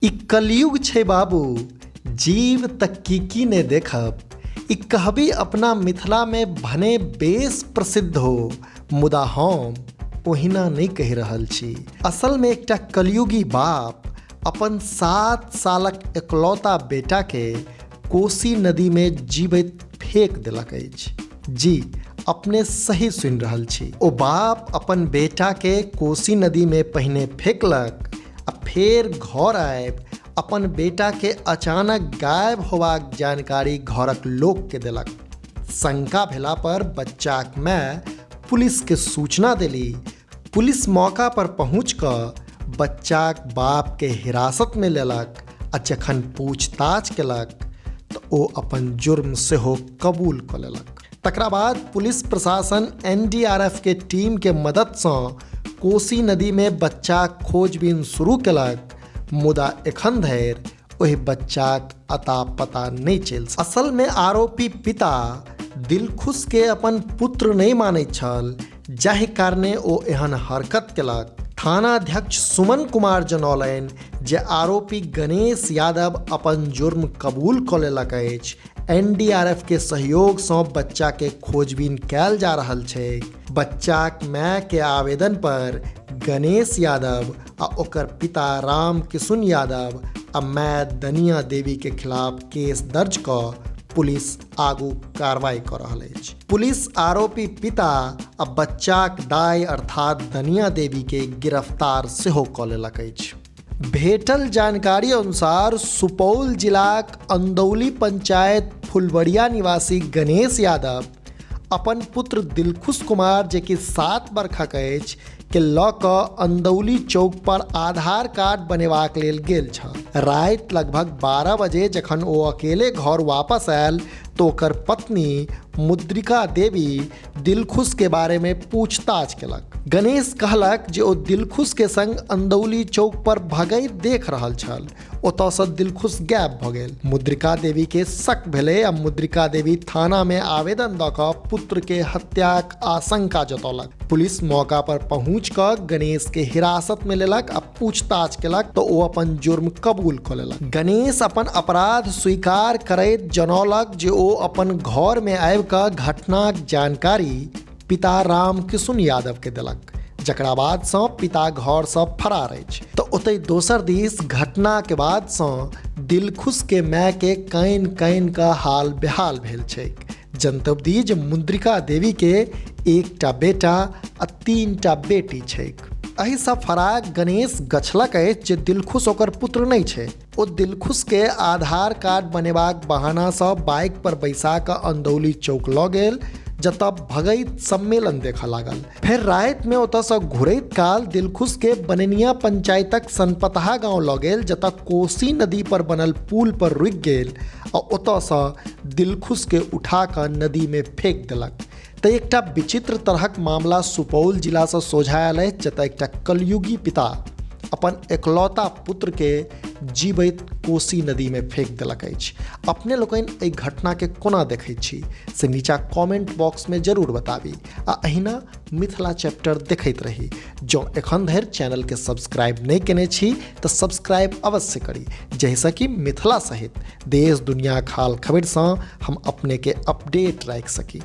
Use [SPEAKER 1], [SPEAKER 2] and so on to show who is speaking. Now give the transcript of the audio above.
[SPEAKER 1] ई कलयुग छै बाबू, जीव तक की ने देखब। ई कहबी अपना मिथिला में भने बेस प्रसिद्ध हो, मुदा हम ओहिना नहीं कहि रहल छी। असल में एकटा कलयुगी बाप अपन 7 सालक एकलौता बेटा के कोसी नदी में जीवित फेंक देलक अछि। जी, अपने सही सुनि रहल छी। ओ बाप अपन बेटा के कोसी नदी में पहिने फेंकलक आ फेर घर आबि अपन बेटा के अचानक गायब होबाक जानकारी घरक लोक के देलक। शंका भेला पर बच्चाक माय पुलिस के सूचना देली। पुलिस मौका पर पहुँच कऽ बच्चाक बाप के हिरासत में लेलक आ जखन पूछताछ केलक तऽ ओ अपन जुर्म सेहो कबूल कऽ लेलक। तकरा बाद पुलिस प्रशासन NDRF के टीम के मदद सँ कोसी नदी में बच्चाक खोजबीन शुरू केलक, मुदा एखन धरि ओहि बच्चाक अता पता नहीं चलि। असल में आरोपी पिता दिलखुश के अपन पुत्र नहीं मानैत छल, जाहि कारणे ओ एहन हरकत केलक। थानाध्यक्ष सुमन कुमार जनौलनि जे आरोपी गणेश यादव अपन जुर्म कबूल कऽ लेलक अछि। NDRF के सहयोग सँ बच्चा के खोजबीन कैल जा रहल छै। बच्चाक माय के आवेदन पर गणेश यादव आ ओकर पिता राम किशुन यादव आ माय दनिया देवी के खिलाफ केस दर्ज कऽ पुलिस आगू कार्रवाई कऽ रहल अछि। पुलिस आरोपी पिता आ बच्चाक दाइ अर्थात दनिया देवी के गिरफ्तार सेहो कऽ लेलक अछि। भेटल जानकारी अनुसार सुपौल जिलाक अंदौली पंचायत फुलबड़िया निवासी गणेश यादव अपन पुत्र दिलखुश कुमार जे कि 7 बरखक अछि के लऽ कऽ अंदौली चौक पर आधार कार्ड बनेबाक लेल गेल छल। राति लगभग 12 बजे जखन ओ अकेले घर वापस आयल तो ओकर पत्नी मुद्रिका देवी दिलखुश के बारे में पूछताछ केलक। गणेश कहलक जे ओ दिलखुश के संग अंदौली चौक पर भगैत देख रहल छल। ओतऽ सँ दिलखुश गायब भऽ गेल। मुद्रिका देवी के शक भेलै आ मुद्रिका देवी थाना में आवेदन दऽ कऽ पुत्र के हत्याक आशंका जतौलक। पुलिस मौका पर पहुँच कऽ गणेश के हिरासत में लेलक आ पूछताछ केलक तो ओ अपन जुर्म कबूल कऽ लेलक। गणेश अपन अपराध स्वीकार करैत जनौलक जे ओ अपन घर में आबि कऽ घटनाक जानकारी पिता राम किशुन यादव के देलक, जकरा बाद सँ पिता घर सँ फरार अछि। तऽ ओतय दोसर दिस घटना के बाद सँ दिलखुश के माय के कानि कानि कऽ हाल बेहाल भेल छैक। जनतब दी जे मुद्रिका देवी के एकटा बेटा आ 3टा बेटी छैक। एहि सँ फराक गणेश गछलक अछि जे दिलखुश ओकर पुत्र नहीं छै। ओ दिलखुश के आधार कार्ड बनेबाक बहाना सँ बाइक पर बैसा कऽ अंदौली चौक लऽ गेल, जतऽ भगैत सम्मेलन देखऽ लागल। फेर राति में ओतऽ सँ घुरैत काल दिलखुश के बननिया पंचायतक सनपतहा गाँव लऽ गेल, जतऽ कोसी नदी पर बनल पुल पर रुकि गेल आ ओतऽ सँ दिलखुश के उठा कऽ नदी में फेंक देलक। तऽ एकटा विचित्र तरहक मामला सुपौल जिला सँ सोझा आयल अछि, जतऽ एकटा कलयुगी पिता अपन एकलौता पुत्र के जीवित कोसी नदी में फेंक देलक अछि। अपने लोकनि एहि घटना के कोना देखैत छी से नीचा कमेंट बॉक्स में जरूर बताबी आ अहिना मिथिला चैप्टर देखैत रही। जँ एखन धरि चैनल के सब्सक्राइब नहीं केने छी तऽ सब्सक्राइब अवश्य करी, जाहिसँ कि मिथिला सहित देश दुनिया हाल खबर सँ हम अपने के अपडेट राखि सकी।